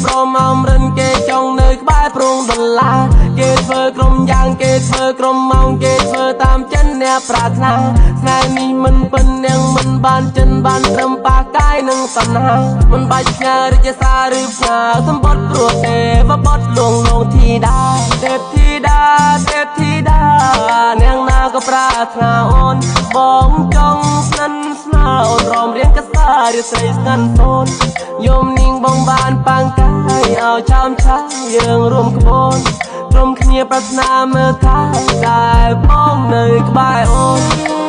ព្រមអំរិនគេចង់នៅក្បែរប្រងដុល្លារគេធ្វើក្រុមយ៉ាងគេធ្វើក្រុមម៉ោងគេធ្វើតាមចិនអ្នកប្រាថ្នាថ្ងៃនេះមិនពិននាងមិនបានចិនបានត្រឹមប៉ះកាយនឹងតណ្ហាមិនបាច់ផ្ញើរាជសារឬផ្ញើសម្បត្តិព្រោះទេវបុត្រលួងលោកធីតាទេពធីតាទេពធីតានាងណាក៏ប្រាថ្នាអូនបងចង់ស្និទ្ធស្នាលអូនរំរៀងកសារាស្រីស្ងាត់សូនយមនាងបងបានប៉ាំងកាយឲ្យឆោមឆាយយើងរួមក្បួនក្រុមគ្នាប្រាថ្នាមើលថែតែបងនៅក្បែរអូន